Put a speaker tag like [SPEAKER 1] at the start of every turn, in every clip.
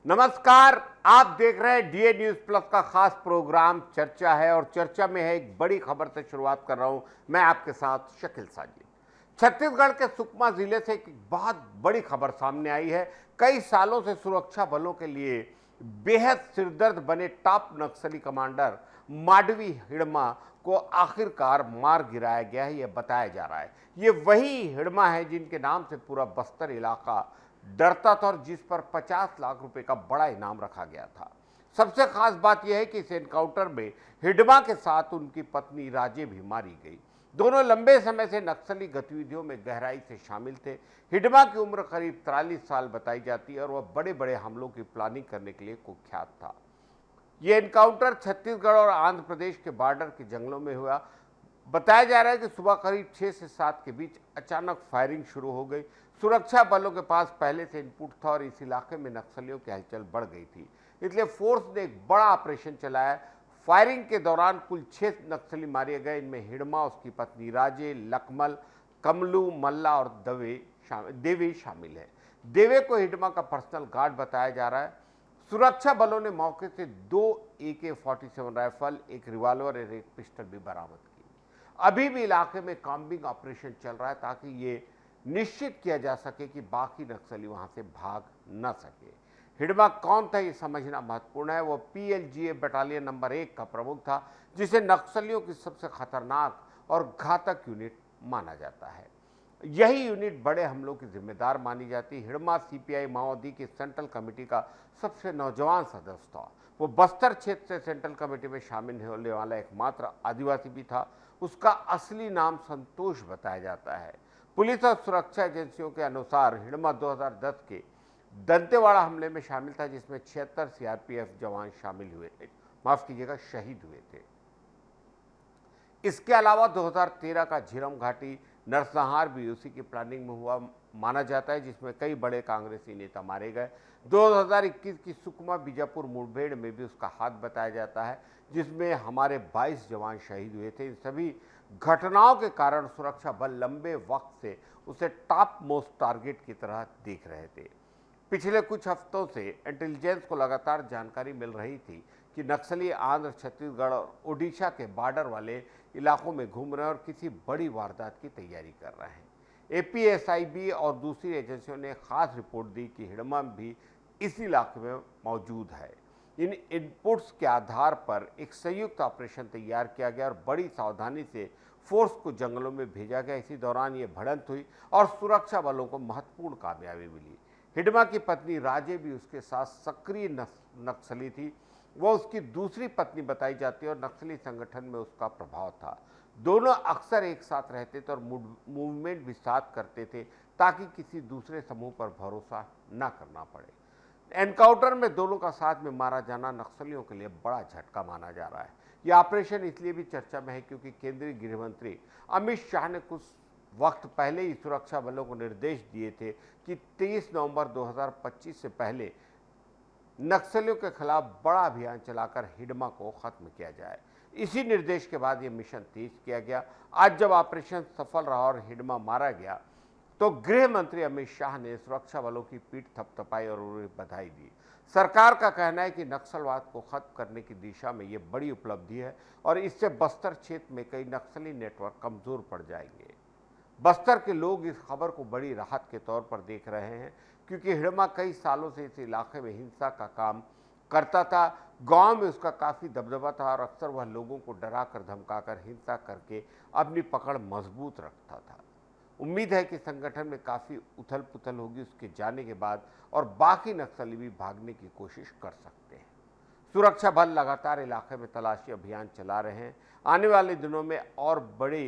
[SPEAKER 1] नमस्कार, आप देख रहे हैं डीए न्यूज प्लस का खास प्रोग्राम चर्चा है और चर्चा में है एक बड़ी खबर से शुरुआत कर रहा हूं मैं आपके साथ शकील साजिद। छत्तीसगढ़ के सुकमा जिले से एक बहुत बड़ी खबर सामने आई है। कई सालों से सुरक्षा बलों के लिए बेहद सिरदर्द बने टॉप नक्सली कमांडर माडवी हिड़मा को आखिरकार मार गिराया गया है, यह बताया जा रहा है। ये वही हिड़मा है जिनके नाम से पूरा बस्तर इलाका डरता था और जिस पर 50 लाख रुपए का बड़ा इनाम रखा गया था। सबसे खास बात यह है कि इस एनकाउंटर में हिडमा के साथ उनकी पत्नी राजे भी मारी गई। दोनों लंबे समय से नक्सली गतिविधियों में गहराई से शामिल थे। हिडमा की उम्र करीब 43 साल बताई जाती है और वह बड़े बड़े हमलों की प्लानिंग करने के लिए कुख्यात था। यह एनकाउंटर छत्तीसगढ़ और आंध्र प्रदेश के बॉर्डर के जंगलों में हुआ। बताया जा रहा है कि सुबह करीब 6 से 7 के बीच अचानक फायरिंग शुरू हो गई। सुरक्षा बलों के पास पहले से इनपुट था और इस इलाके में नक्सलियों की हलचल बढ़ गई थी, इसलिए फोर्स ने एक बड़ा ऑपरेशन चलाया। फायरिंग के दौरान कुल 6 नक्सली मारे गए। इनमें हिड़मा, उसकी पत्नी राजे, लकमल, कमलू, मल्ला और देवी शामिल है। देवे को हिड़मा का पर्सनल गार्ड बताया जा रहा है। सुरक्षा बलों ने मौके से 2 AK-47 राइफल, एक रिवॉल्वर और एक पिस्टल भी बरामद की। अभी भी इलाके में कॉम्बिंग ऑपरेशन चल रहा है ताकि ये निश्चित किया जा सके कि बाकी नक्सली वहां से भाग न सके। हिड़मा कौन था ये समझना महत्वपूर्ण है। वो PLGA बटालियन नंबर 1 का प्रमुख था, जिसे नक्सलियों की सबसे खतरनाक और घातक यूनिट माना जाता है। यही यूनिट बड़े हमलों की जिम्मेदार मानी जाती है। हिड़मा CPI माओवादी की सेंट्रल कमेटी का सबसे नौजवान सदस्य था। वो बस्तर क्षेत्र से सेंट्रल कमेटी में शामिल होने वाला एकमात्र आदिवासी भी था। उसका असली नाम संतोष बताया जाता है। पुलिस और सुरक्षा एजेंसियों के अनुसार हिड़मा 2010 के दंतेवाड़ा हमले में शामिल था, जिसमें 76 CRPF जवान शामिल हुए थे, माफ कीजिएगा शहीद हुए थे। इसके अलावा 2013 का झीरम घाटी नरसंहार भी उसी की प्लानिंग में हुआ माना जाता है, जिसमें कई बड़े कांग्रेसी नेता मारे गए। 2021 की सुकमा बीजापुर मुठभेड़ में भी उसका हाथ बताया जाता है, जिसमें हमारे 22 जवान शहीद हुए थे। इन सभी घटनाओं के कारण सुरक्षा बल लंबे वक्त से उसे टॉप मोस्ट टारगेट की तरह देख रहे थे। पिछले कुछ हफ्तों से इंटेलिजेंस को लगातार जानकारी मिल रही थी कि नक्सली आंध्र, छत्तीसगढ़ और ओडिशा के बॉर्डर वाले इलाकों में घूम रहे हैं और किसी बड़ी वारदात की तैयारी कर रहे हैं। APSIB और दूसरी एजेंसियों ने खास रिपोर्ट दी कि हिड़मा भी इस इलाके में मौजूद है। इन इनपुट्स के आधार पर एक संयुक्त ऑपरेशन तैयार किया गया और बड़ी सावधानी से फोर्स को जंगलों में भेजा गया। इसी दौरान ये भिड़ंत हुई और सुरक्षा बलों को महत्वपूर्ण कामयाबी मिली। हिड़मा की पत्नी राजे भी उसके साथ सक्रिय नक्सली थी। वह उसकी दूसरी पत्नी बताई जाती है और नक्सली संगठन में उसका प्रभाव था। दोनों अक्सर एक साथ रहते थे और मूवमेंट भी साथ करते थे ताकि किसी दूसरे समूह पर भरोसा न करना पड़े। एनकाउंटर में दोनों का साथ में मारा जाना नक्सलियों के लिए बड़ा झटका माना जा रहा है। यह ऑपरेशन इसलिए भी चर्चा में है क्योंकि केंद्रीय गृह मंत्री अमित शाह ने कुछ वक्त पहले ही सुरक्षा बलों को निर्देश दिए थे कि 23 नवंबर 2025 से पहले नक्सलियों के खिलाफ बड़ा अभियान चलाकर हिड़मा को खत्म किया जाए। इसी निर्देश के बाद यह मिशन तेज किया गया। आज जब ऑपरेशन सफल रहा और हिड़मा मारा गया तो गृह मंत्री अमित शाह ने सुरक्षा बलों की पीठ थपथपाई और उन्हें बधाई दी। सरकार का कहना है कि नक्सलवाद को खत्म करने की दिशा में यह बड़ी उपलब्धि है और इससे बस्तर क्षेत्र में कई नक्सली नेटवर्क कमजोर पड़ जाएंगे। बस्तर के लोग इस खबर को बड़ी राहत के तौर पर देख रहे हैं क्योंकि हिड़मा कई सालों से इस इलाके में हिंसा का काम करता था। गांव में उसका काफ़ी दबदबा था और अक्सर वह लोगों को डराकर धमकाकर हिंसा करके अपनी पकड़ मजबूत रखता था। उम्मीद है कि संगठन में काफ़ी उथल पुथल होगी उसके जाने के बाद और बाकी नक्सली भी भागने की कोशिश कर सकते हैं। सुरक्षा बल लगातार इलाके में तलाशी अभियान चला रहे हैं। आने वाले दिनों में और बड़े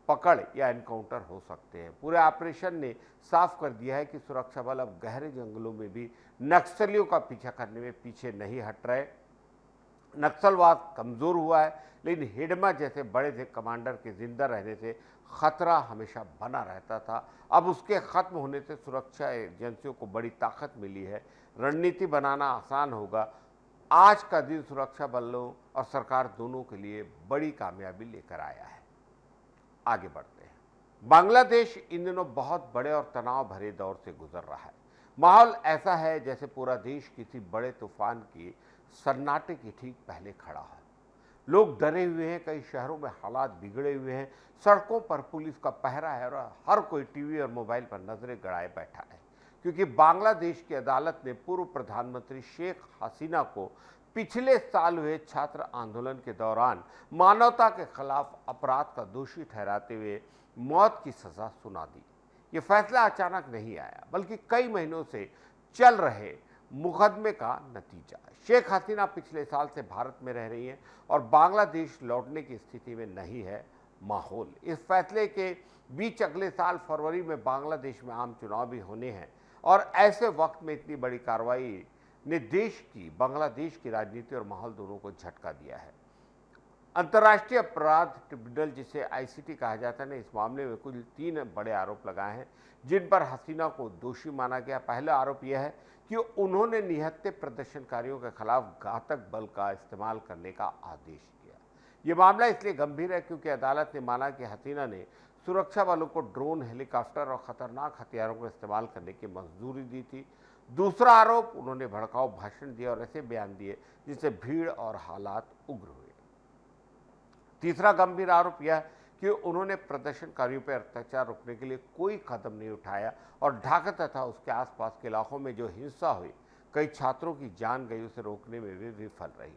[SPEAKER 1] पकड़ या एनकाउंटर हो सकते हैं। पूरे ऑपरेशन ने साफ कर दिया है कि सुरक्षा बल अब गहरे जंगलों में भी नक्सलियों का पीछा करने में पीछे नहीं हट रहे। नक्सलवाद कमजोर हुआ है, लेकिन हिडमा जैसे बड़े कमांडर के जिंदा रहने से खतरा हमेशा बना रहता था। अब उसके खत्म होने से सुरक्षा एजेंसियों को बड़ी ताकत मिली है, रणनीति बनाना आसान होगा। आज का दिन सुरक्षा बलों और सरकार दोनों के लिए बड़ी कामयाबी लेकर आया है। आगे बढ़ते हैं। बांग्लादेश इन दिनों बहुत बड़े और तनाव भरे दौर से गुजर रहा है। माहौल ऐसा है जैसे पूरा देश किसी बड़े तूफान की सन्नाटे की ठीक पहले खड़ा है। लोग डरे हुए हैं, कई शहरों में हालात बिगड़े हुए हैं, सड़कों पर पुलिस का पहरा है और हर कोई टीवी और मोबाइल पर नजरें गड़ाए बैठा है, क्योंकि बांग्लादेश की अदालत ने पूर्व प्रधानमंत्री शेख हसीना को पिछले साल हुए छात्र आंदोलन के दौरान मानवता के खिलाफ अपराध का दोषी ठहराते हुए मौत की सजा सुना दी। ये फैसला अचानक नहीं आया, बल्कि कई महीनों से चल रहे मुकदमे का नतीजा। शेख हसीना पिछले साल से भारत में रह रही हैं और बांग्लादेश लौटने की स्थिति में नहीं है माहौल। इस फैसले के बीच अगले साल फरवरी में बांग्लादेश में आम चुनाव भी होने हैं और ऐसे वक्त में इतनी बड़ी कार्रवाई ने बांग्लादेश की राजनीति और माहौल दोनों को झटका दिया है। अंतर्राष्ट्रीय अपराध ट्रिब्यूनल, जिसे आईसीटी कहा जाता है ने इस मामले में कुल 3 बड़े आरोप लगाए हैं, जिन पर हसीना को दोषी माना गया। पहला आरोप यह है कि उन्होंने निहत्थे प्रदर्शनकारियों के खिलाफ घातक बल का इस्तेमाल करने का आदेश दिया। ये मामला इसलिए गंभीर है क्योंकि अदालत ने माना कि हसीना ने सुरक्षा बलों को ड्रोन, हेलीकॉप्टर और खतरनाक हथियारों का इस्तेमाल करने की मंजूरी दी थी। दूसरा आरोप, उन्होंने भड़काऊ भाषण दिया और ऐसे बयान दिए जिससे भीड़ और हालात उग्र हुए। तीसरा गंभीर आरोप यह कि उन्होंने प्रदर्शनकारियों पर अत्याचार रोकने के लिए कोई कदम नहीं उठाया और ढाका तथा उसके आसपास के इलाकों में जो हिंसा हुई, कई छात्रों की जान गई, उसे रोकने में भी विफल रही।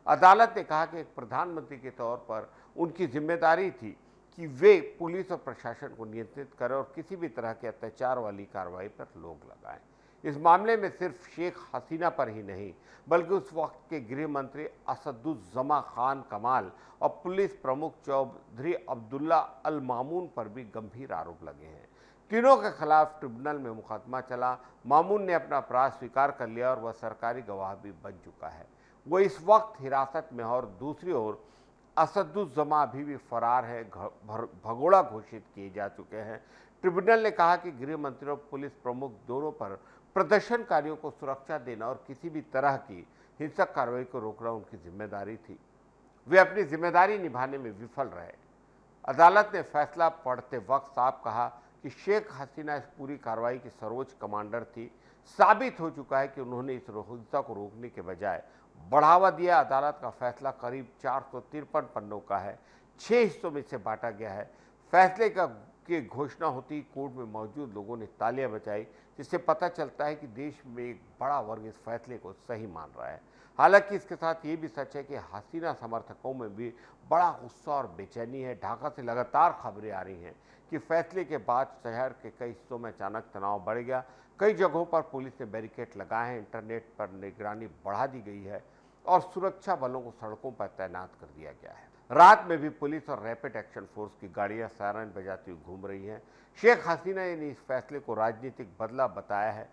[SPEAKER 1] अदालत ने कहा कि एक प्रधानमंत्री के तौर पर उनकी जिम्मेदारी थी कि वे पुलिस और प्रशासन को नियंत्रित करें और किसी भी तरह के अत्याचार वाली कार्रवाई पर रोक लगाएं। इस मामले में सिर्फ शेख हसीना पर ही नहीं, बल्कि उस वक्त के गृह मंत्री असदुज्जमा खान कमाल और पुलिस प्रमुख चौधरी अब्दुल्ला अल मामून पर भी गंभीर आरोप लगे हैं। तीनों के खिलाफ ट्रिब्यूनल में मुकदमा चला। मामून ने अपना अपराध स्वीकार कर लिया और वह सरकारी गवाह भी बन चुका है। वो इस वक्त हिरासत में और दूसरी ओर असदुज्जमा अभी भी फरार है, भगोड़ा घोषित किए जा चुके हैं। ट्रिब्यूनल ने कहा कि गृह मंत्री और पुलिस प्रमुख दोनों पर प्रदर्शनकारियों को सुरक्षा देना और किसी भी तरह की हिंसक कार्रवाई को रोकना उनकी जिम्मेदारी थी। वे अपनी जिम्मेदारी निभाने में विफल रहे। अदालत ने फैसला पढ़ते वक्त साफ कहा कि शेख हसीना इस पूरी कार्रवाई की सर्वोच्च कमांडर थी। साबित हो चुका है कि उन्होंने इस हिंसा को रोकने के बजाय बढ़ावा दिया। अदालत का फैसला करीब 453 पन्नों का है, 6 हिस्सों में से बांटा गया है। फैसले की घोषणा होती कोर्ट में मौजूद लोगों ने तालियां बजाई, जिससे पता चलता है कि देश में एक बड़ा वर्ग इस फैसले को सही मान रहा है। हालांकि इसके साथ ये भी सच है कि हसीना समर्थकों में भी बड़ा गुस्सा और बेचैनी है। ढाका से लगातार खबरें आ रही हैं कि फैसले के बाद शहर के कई हिस्सों में अचानक तनाव बढ़ गया। कई जगहों पर पुलिस ने बैरिकेड लगाए हैं, इंटरनेट पर निगरानी बढ़ा दी गई है और सुरक्षा बलों को सड़कों पर तैनात कर दिया गया है। रात में भी पुलिस और रैपिड एक्शन फोर्स की गाड़ियां सायरन बजाती हुई घूम रही हैं। शेख हसीना ने इस फैसले को राजनीतिक बदला बताया है।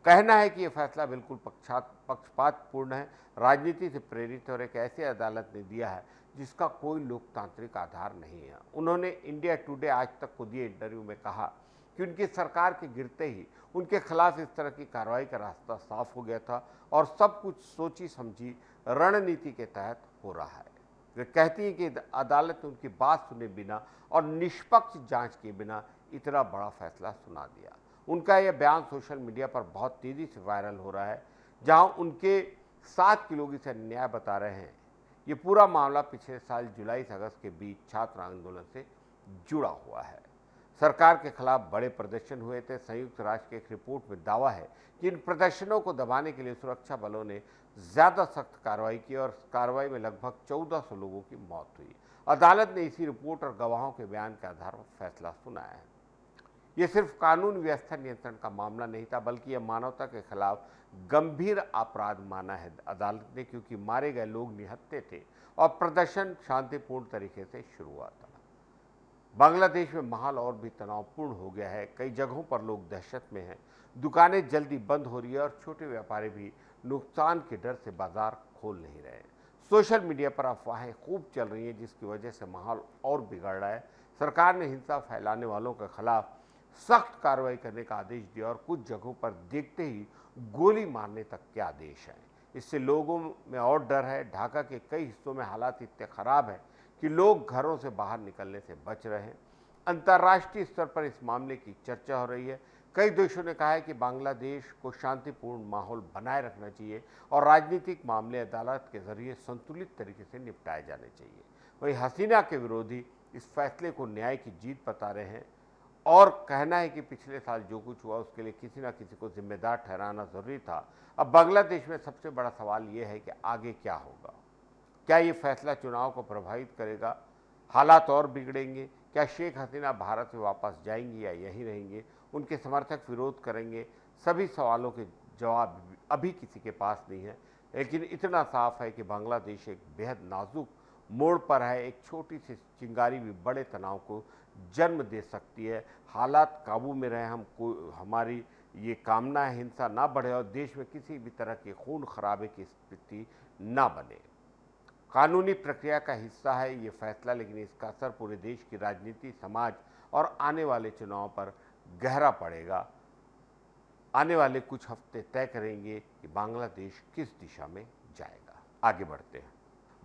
[SPEAKER 1] कहना है कि यह फैसला बिल्कुल पक्षपातपूर्ण है, राजनीति से प्रेरित और एक ऐसी अदालत ने दिया है जिसका कोई लोकतांत्रिक आधार नहीं है। उन्होंने इंडिया टुडे आज तक को दिए इंटरव्यू में कहा कि उनकी सरकार के गिरते ही उनके खिलाफ इस तरह की कार्रवाई का रास्ता साफ हो गया था और सब कुछ सोची समझी रणनीति के तहत हो रहा है। वे कहती हैं कि अदालत ने उनकी बात सुने बिना और निष्पक्ष जांच किए बिना इतना बड़ा फैसला सुना दिया। उनका यह बयान सोशल मीडिया पर बहुत तेजी से वायरल हो रहा है, जहां उनके साथ के लोग इसे अन्याय बता रहे हैं। ये पूरा मामला पिछले साल जुलाई से अगस्त के बीच छात्र आंदोलन से जुड़ा हुआ है। सरकार के खिलाफ बड़े प्रदर्शन हुए थे। संयुक्त राष्ट्र की एक रिपोर्ट में दावा है कि इन प्रदर्शनों को दबाने के लिए सुरक्षा बलों ने ज्यादा सख्त कार्रवाई की और कार्रवाई में लगभग 1400 लोगों की मौत हुई। अदालत ने इसी रिपोर्ट और गवाहों के बयान के आधार पर फैसला सुनाया है। ये सिर्फ कानून व्यवस्था नियंत्रण का मामला नहीं था, बल्कि यह मानवता के खिलाफ गंभीर अपराध माना है अदालत ने, क्योंकि मारे गए लोग निहत्थे थे और प्रदर्शन शांतिपूर्ण तरीके से शुरू हुआ था। बांग्लादेश में माहौल और भी तनावपूर्ण हो गया है। कई जगहों पर लोग दहशत में हैं, दुकानें जल्दी बंद हो रही है और छोटे व्यापारी भी नुकसान के डर से बाजार खोल नहीं रहे। सोशल मीडिया पर अफवाहें खूब चल रही हैं, जिसकी वजह से माहौल और बिगड़ रहा है। सरकार ने हिंसा फैलाने वालों के खिलाफ सख्त कार्रवाई करने का आदेश दिया और कुछ जगहों पर देखते ही गोली मारने तक के आदेश हैं। इससे लोगों में और डर है। ढाका के कई हिस्सों में हालात इतने खराब हैं कि लोग घरों से बाहर निकलने से बच रहे हैं। अंतर्राष्ट्रीय स्तर पर इस मामले की चर्चा हो रही है। कई देशों ने कहा है कि बांग्लादेश को शांतिपूर्ण माहौल बनाए रखना चाहिए और राजनीतिक मामले अदालत के जरिए संतुलित तरीके से निपटाए जाने चाहिए। वहीं हसीना के विरोधी इस फैसले को न्याय की जीत बता रहे हैं और कहना है कि पिछले साल जो कुछ हुआ उसके लिए किसी न किसी को जिम्मेदार ठहराना जरूरी था। अब बांग्लादेश में सबसे बड़ा सवाल यह है कि आगे क्या होगा। क्या ये फैसला चुनाव को प्रभावित करेगा? हालात और बिगड़ेंगे? क्या शेख हसीना भारत में वापस जाएंगी या यहीं रहेंगे? उनके समर्थक विरोध करेंगे? सभी सवालों के जवाब अभी किसी के पास नहीं है, लेकिन इतना साफ है कि बांग्लादेश एक बेहद नाजुक मोड़ पर है। एक छोटी सी चिंगारी भी बड़े तनाव को जन्म दे सकती है। हालात काबू में रहे, हमारी ये कामना है हिंसा ना बढ़े और देश में किसी भी तरह के खून खराबे की स्थिति ना बने। कानूनी प्रक्रिया का हिस्सा है ये फैसला, लेकिन इसका असर पूरे देश की राजनीति, समाज और आने वाले चुनाव पर गहरा पड़ेगा। आने वाले कुछ हफ्ते तय करेंगे कि बांग्लादेश किस दिशा में जाएगा। आगे बढ़ते हैं।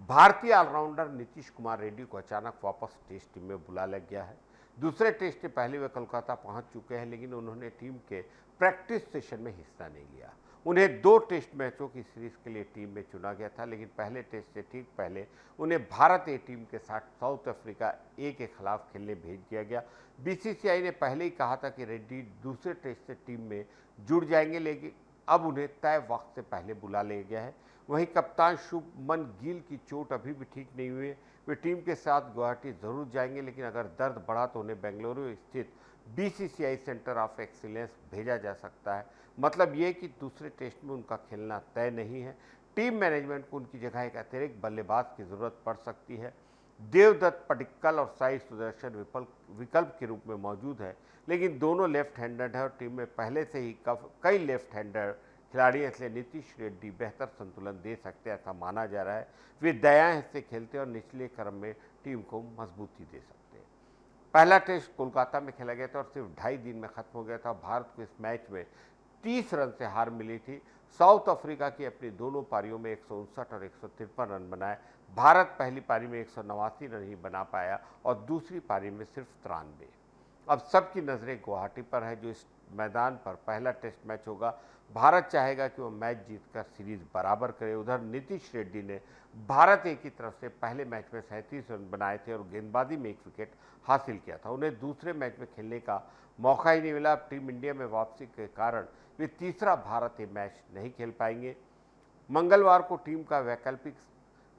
[SPEAKER 1] भारतीय ऑलराउंडर नीतीश कुमार रेड्डी को अचानक वापस टेस्ट टीम में बुला लिया गया है। दूसरे टेस्ट से पहले वे कोलकाता पहुंच चुके हैं, लेकिन उन्होंने टीम के प्रैक्टिस सेशन में हिस्सा नहीं लिया। उन्हें 2 टेस्ट मैचों की सीरीज के लिए टीम में चुना गया था, लेकिन पहले टेस्ट से ठीक पहले उन्हें भारत ए टीम के साथ साउथ अफ्रीका ए के खिलाफ खेलने भेज दिया गया। बीसीसीआई ने पहले ही कहा था कि रेड्डी दूसरे टेस्ट से टीम में जुड़ जाएंगे, लेकिन अब उन्हें तय वक्त से पहले बुला लिया गया है। वहीं कप्तान शुभमन गिल की चोट अभी भी ठीक नहीं हुई है। वे टीम के साथ गुवाहाटी जरूर जाएंगे, लेकिन अगर दर्द बढ़ा तो उन्हें बेंगलुरु स्थित बीसीसीआई सेंटर ऑफ एक्सीलेंस भेजा जा सकता है। मतलब ये कि दूसरे टेस्ट में उनका खेलना तय नहीं है। टीम मैनेजमेंट को उनकी जगह एक अतिरिक्त बल्लेबाज की जरूरत पड़ सकती है। देवदत्त पडिक्कल और साई सुदर्शन विकल्प के रूप में मौजूद है, लेकिन दोनों लेफ्ट हैंडेड है और टीम में पहले से ही कई लेफ्ट हैंडर खिलाड़ी हैं, इसलिए नीतीश रेड्डी बेहतर संतुलन दे सकते हैं, ऐसा माना जा रहा है। वे दायां हिस्से खेलते हैं और निचले क्रम में टीम को मजबूती दे सकते हैं। पहला टेस्ट कोलकाता में खेला गया था और सिर्फ 2.5 दिन में खत्म हो गया था। भारत को इस मैच में 30 रन से हार मिली थी। साउथ अफ्रीका की अपनी दोनों पारियों में 159 और 153 रन बनाए। भारत पहली पारी में 189 रन ही बना पाया और दूसरी पारी में सिर्फ 93। अब सबकी नज़रें गुवाहाटी पर है, जो इस मैदान पर पहला टेस्ट मैच होगा। भारत चाहेगा कि वो मैच जीतकर सीरीज बराबर करे। उधर नीतीश रेड्डी ने भारत ए की तरफ से पहले मैच में 37 रन बनाए थे और गेंदबाजी में 1 विकेट हासिल किया था। उन्हें दूसरे मैच में खेलने का मौका ही नहीं मिला। टीम इंडिया में वापसी के कारण वे तीसरा भारत ए मैच नहीं खेल पाएंगे। मंगलवार को टीम का वैकल्पिक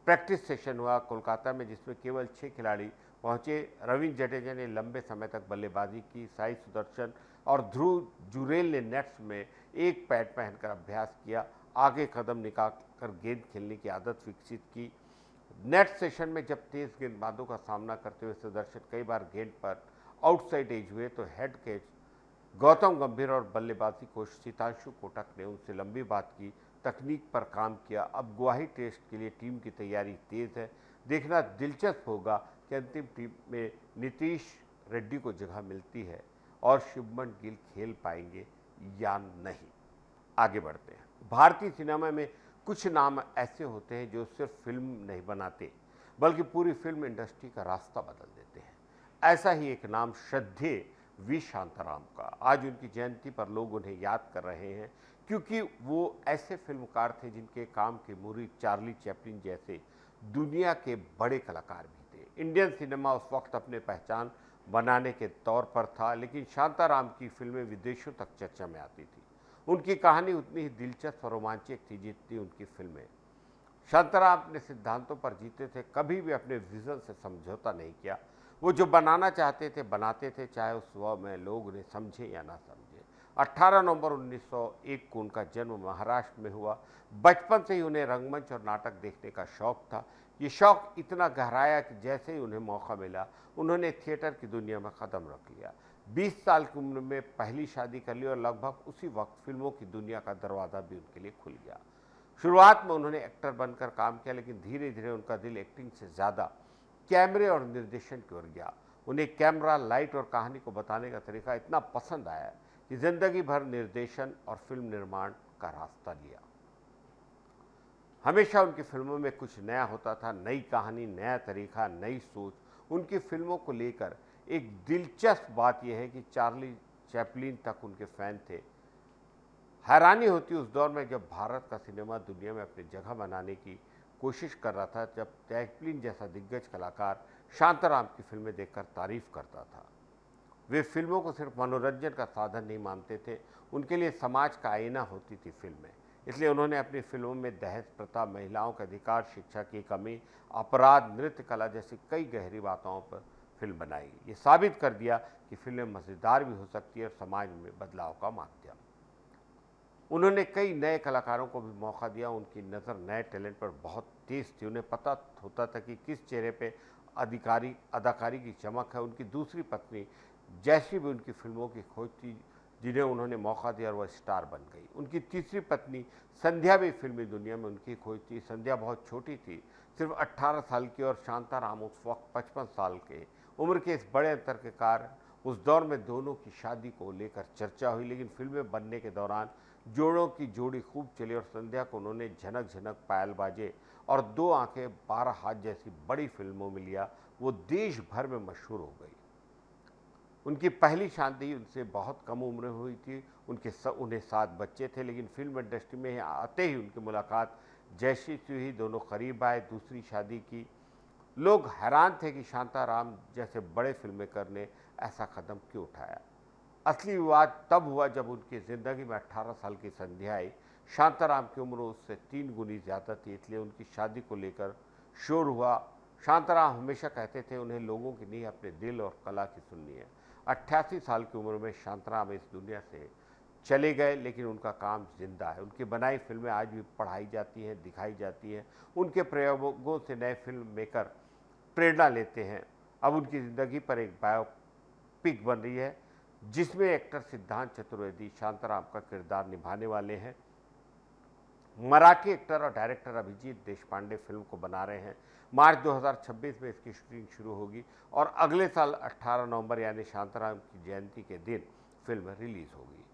[SPEAKER 1] प्रैक्टिस सेशन हुआ कोलकाता में, जिसमें केवल 6 खिलाड़ी पहुंचे। रविंद्र जडेजा ने लंबे समय तक बल्लेबाजी की। साई सुदर्शन और ध्रुव जुरेल ने नेट्स में एक पैड पहनकर अभ्यास किया। आगे कदम निकालकर गेंद खेलने की आदत विकसित की। नेट सेशन में जब तेज गेंदबाजों का सामना करते हुए सुदर्शन कई बार गेंद पर आउटसाइड एज हुए तो हेड कोच गौतम गंभीर और बल्लेबाजी कोच सीतांशु कोटक ने उनसे लंबी बात की, तकनीक पर काम किया। अब गुवाहाटी टेस्ट के लिए टीम की तैयारी तेज है। देखना दिलचस्प होगा कि अंतिम टीम में नीतीश रेड्डी को जगह मिलती है और शुभमन गिल खेल पाएंगे या नहीं। आगे बढ़ते हैं। भारतीय सिनेमा में कुछ नाम ऐसे होते हैं जो सिर्फ फिल्म नहीं बनाते, बल्कि पूरी फिल्म इंडस्ट्री का रास्ता बदल देते हैं। ऐसा ही एक नाम श्रद्धेय वी शांताराम का। आज उनकी जयंती पर लोग उन्हें याद कर रहे हैं, क्योंकि वो ऐसे फिल्मकार थे जिनके काम के मुरीद चार्ली चैपलिन जैसे दुनिया के बड़े कलाकार भी थे। इंडियन सिनेमा उस वक्त अपने पहचान बनाने के तौर पर था, लेकिन शांताराम की फिल्में विदेशों तक चर्चा में आती थी। उनकी कहानी उतनी ही दिलचस्प और रोमांचक थी जितनी उनकी फिल्में। शांताराम अपने सिद्धांतों पर जीते थे, कभी भी अपने विजन से समझौता नहीं किया। वो जो बनाना चाहते थे बनाते थे, चाहे उस समय लोग उन्हें समझे या ना समझे। 18 नवंबर 1901 को उनका जन्म महाराष्ट्र में हुआ। बचपन से ही उन्हें रंगमंच और नाटक देखने का शौक था। ये शौक इतना गहराया कि जैसे ही उन्हें मौका मिला उन्होंने थिएटर की दुनिया में कदम रख लिया। 20 साल की उम्र में पहली शादी कर ली और लगभग उसी वक्त फिल्मों की दुनिया का दरवाज़ा भी उनके लिए खुल गया। शुरुआत में उन्होंने एक्टर बनकर काम किया, लेकिन धीरे धीरे उनका दिल एक्टिंग से ज़्यादा कैमरे और निर्देशन की ओर गया। उन्हें कैमरा, लाइट और कहानी को बताने का तरीका इतना पसंद आया कि जिंदगी भर निर्देशन और फिल्म निर्माण का रास्ता लिया। हमेशा उनकी फिल्मों में कुछ नया होता था, नई कहानी, नया तरीका, नई सोच। उनकी फिल्मों को लेकर एक दिलचस्प बात यह है कि चार्ली चैपलिन तक उनके फैन थे। हैरानी होती उस दौर में जब भारत का सिनेमा दुनिया में अपनी जगह बनाने की कोशिश कर रहा था, जब चैपलिन जैसा दिग्गज कलाकार शांताराम की फिल्में देखकर तारीफ करता था। वे फिल्मों को सिर्फ मनोरंजन का साधन नहीं मानते थे, उनके लिए समाज का आईना होती थी फिल्में। इसलिए उन्होंने अपनी फिल्मों में दहेज प्रथा, महिलाओं के अधिकार, शिक्षा की कमी, अपराध, नृत्य कला जैसी कई गहरी बातों पर फिल्म बनाई। ये साबित कर दिया कि फिल्में मज़ेदार भी हो सकती है और समाज में बदलाव का माध्यम। उन्होंने कई नए कलाकारों को भी मौका दिया। उनकी नज़र नए टैलेंट पर बहुत तेज थी। उन्हें पता होता था कि किस चेहरे पे अदाकारी की चमक है। उनकी दूसरी पत्नी जैसी भी उनकी फिल्मों की खोज थी, जिन्हें उन्होंने मौका दिया और वह स्टार बन गई। उनकी तीसरी पत्नी संध्या भी फिल्मी दुनिया में उनकी खोज थी। संध्या बहुत छोटी थी, सिर्फ 18 साल की, और शांताराम उस वक्त 55 साल के। उम्र के इस बड़े अंतर के कारण उस दौर में दोनों की शादी को लेकर चर्चा हुई, लेकिन फिल्में बनने के दौरान जोड़ों की जोड़ी खूब चली और संध्या को उन्होंने झनक झनक, पायल बाजे और दो आंखें 12 हाथ जैसी बड़ी फिल्मों में लिया। वो देश भर में मशहूर हो गई। उनकी पहली शादी उनसे बहुत कम उम्र में हुई थी। उन्हें 7 बच्चे थे, लेकिन फिल्म इंडस्ट्री में आते ही उनकी मुलाकात जैसी सी हुई, दोनों करीब आए, दूसरी शादी की। लोग हैरान थे कि शांताराम जैसे बड़े फिल्ममेकर ने ऐसा कदम क्यों उठाया। असली विवाद तब हुआ जब उनकी ज़िंदगी में 18 साल की संध्या आई। शांताराम की उम्र उससे 3 गुनी ज़्यादा थी, इसलिए उनकी शादी को लेकर शोर हुआ। शांताराम हमेशा कहते थे उन्हें लोगों की नहीं, अपने दिल और कला की सुननी है। 88 साल की उम्र में शांताराम इस दुनिया से चले गए, लेकिन उनका काम जिंदा है। उनकी बनाई फिल्में आज भी पढ़ाई जाती हैं, दिखाई जाती हैं। उनके प्रयोगों से नए फिल्म मेकर प्रेरणा लेते हैं। अब उनकी ज़िंदगी पर एक बायोपिक बन रही है, जिसमें एक्टर सिद्धांत चतुर्वेदी शांताराम का किरदार निभाने वाले हैं। मराठी एक्टर और डायरेक्टर अभिजीत देशपांडे फिल्म को बना रहे हैं। मार्च 2026 में इसकी शूटिंग शुरू होगी और अगले साल 18 नवंबर यानी शांताराम की जयंती के दिन फिल्म रिलीज होगी।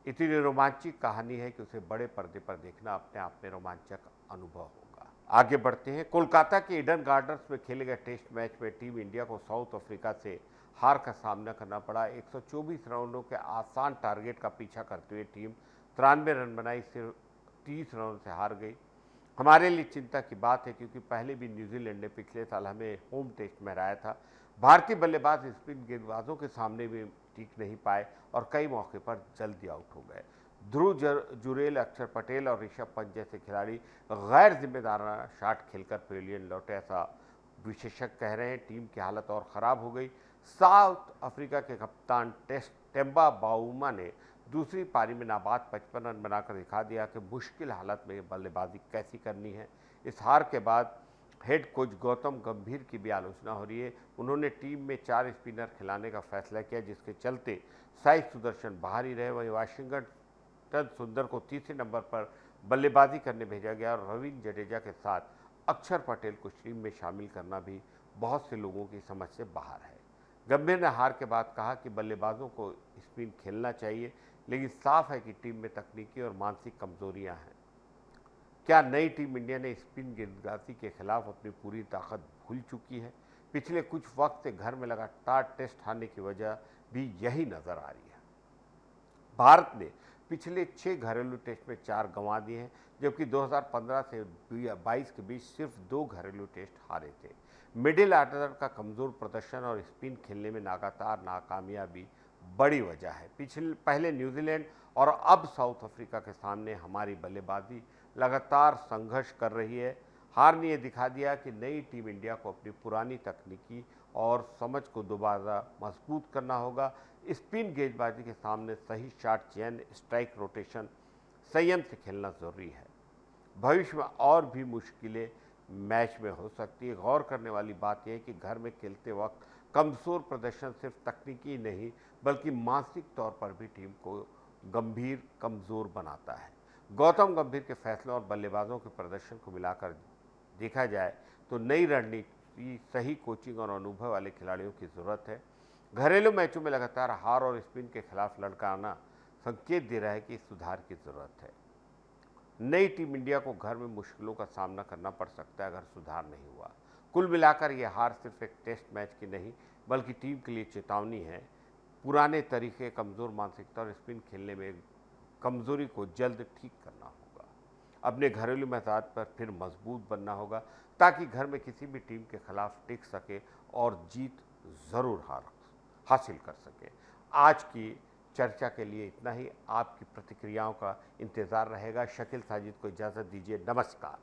[SPEAKER 1] इतनी रोमांचक कहानी है कि उसे बड़े पर्दे पर देखना अपने आप में रोमांचक अनुभव होगा। आगे बढ़ते हैं। कोलकाता के ईडन गार्डन्स में खेले गए टेस्ट मैच में टीम इंडिया को साउथ अफ्रीका से हार का सामना करना पड़ा। 124 रनों के आसान टारगेट का पीछा करते हुए टीम 93 रन बनाई, सिर्फ 30 रनों से हार गई। हमारे लिए चिंता की बात है, क्योंकि पहले भी न्यूजीलैंड ने पिछले साल हमें होम टेस्ट में हराया था। भारतीय बल्लेबाज स्पिन गेंदबाजों के सामने भी टिक नहीं पाए और कई मौके पर जल्दी आउट हो गए। ध्रुव जुरेल, अक्षर पटेल और ऋषभ पंत जैसे खिलाड़ी गैर जिम्मेदाराना शॉट खेलकर पेविलियन लौटे, ऐसा विशेषज्ञ कह रहे हैं। टीम की हालत और ख़राब हो गई। साउथ अफ्रीका के कप्तान टेम्बा बाउमा ने दूसरी पारी में नाबाद 55 रन बनाकर दिखा दिया कि मुश्किल हालत में बल्लेबाजी कैसी करनी है। इस हार के बाद हेड कोच गौतम गंभीर की भी आलोचना हो रही है। उन्होंने टीम में 4 स्पिनर खिलाने का फैसला किया, जिसके चलते साई सुदर्शन बाहर ही रहे। वहीं वाशिंगटन सुंदर को तीसरे नंबर पर बल्लेबाजी करने भेजा गया और रविंद्र जडेजा के साथ अक्षर पटेल को टीम में शामिल करना भी बहुत से लोगों की समझ से बाहर है। गंभीर ने हार के बाद कहा कि बल्लेबाजों को स्पिन खेलना चाहिए, लेकिन साफ है कि टीम में तकनीकी और मानसिक कमजोरियां हैं। क्या नई टीम इंडिया ने स्पिन गेंदबाजी के खिलाफ अपनी पूरी ताकत भूल चुकी है? पिछले कुछ वक्त से घर में लगातार टेस्ट हारने की वजह भी यही नजर आ रही है। भारत ने पिछले 6 घरेलू टेस्ट में 4 गंवा दिए हैं, जबकि 2015 से 22 के बीच सिर्फ 2 घरेलू टेस्ट हारे थे। मिडिल ऑर्डर का कमजोर प्रदर्शन और स्पिन खेलने में लगातार नाकामयाबी बड़ी वजह है। पहले न्यूजीलैंड और अब साउथ अफ्रीका के सामने हमारी बल्लेबाजी लगातार संघर्ष कर रही है। हार ने यह दिखा दिया कि नई टीम इंडिया को अपनी पुरानी तकनीकी और समझ को दोबारा मजबूत करना होगा। स्पिन गेंदबाजी के सामने सही शॉट चयन, स्ट्राइक रोटेशन, संयम से खेलना जरूरी है। भविष्य में और भी मुश्किलें मैच में हो सकती है। गौर करने वाली बात यह है कि घर में खेलते वक्त कमजोर प्रदर्शन सिर्फ तकनीकी नहीं बल्कि मानसिक तौर पर भी टीम को गंभीर कमजोर बनाता है। गौतम गंभीर के फैसलों और बल्लेबाजों के प्रदर्शन को मिलाकर देखा जाए तो नई रणनीति, सही कोचिंग और अनुभव वाले खिलाड़ियों की जरूरत है। घरेलू मैचों में लगातार हार और स्पिन के खिलाफ लड़खड़ाना संकेत दे रहा है कि सुधार की जरूरत है। नई टीम इंडिया को घर में मुश्किलों का सामना करना पड़ सकता है अगर सुधार नहीं हुआ। कुल मिलाकर यह हार सिर्फ एक टेस्ट मैच की नहीं बल्कि टीम के लिए चेतावनी है। पुराने तरीके, कमजोर मानसिकता और स्पिन खेलने में कमजोरी को जल्द ठीक करना होगा। अपने घरेलू मैदान पर फिर मजबूत बनना होगा ताकि घर में किसी भी टीम के खिलाफ टिक सके और जीत जरूर हासिल कर सके। आज की चर्चा के लिए इतना ही। आपकी प्रतिक्रियाओं का इंतजार रहेगा। शकील साजिद को इजाज़त दीजिए। नमस्कार।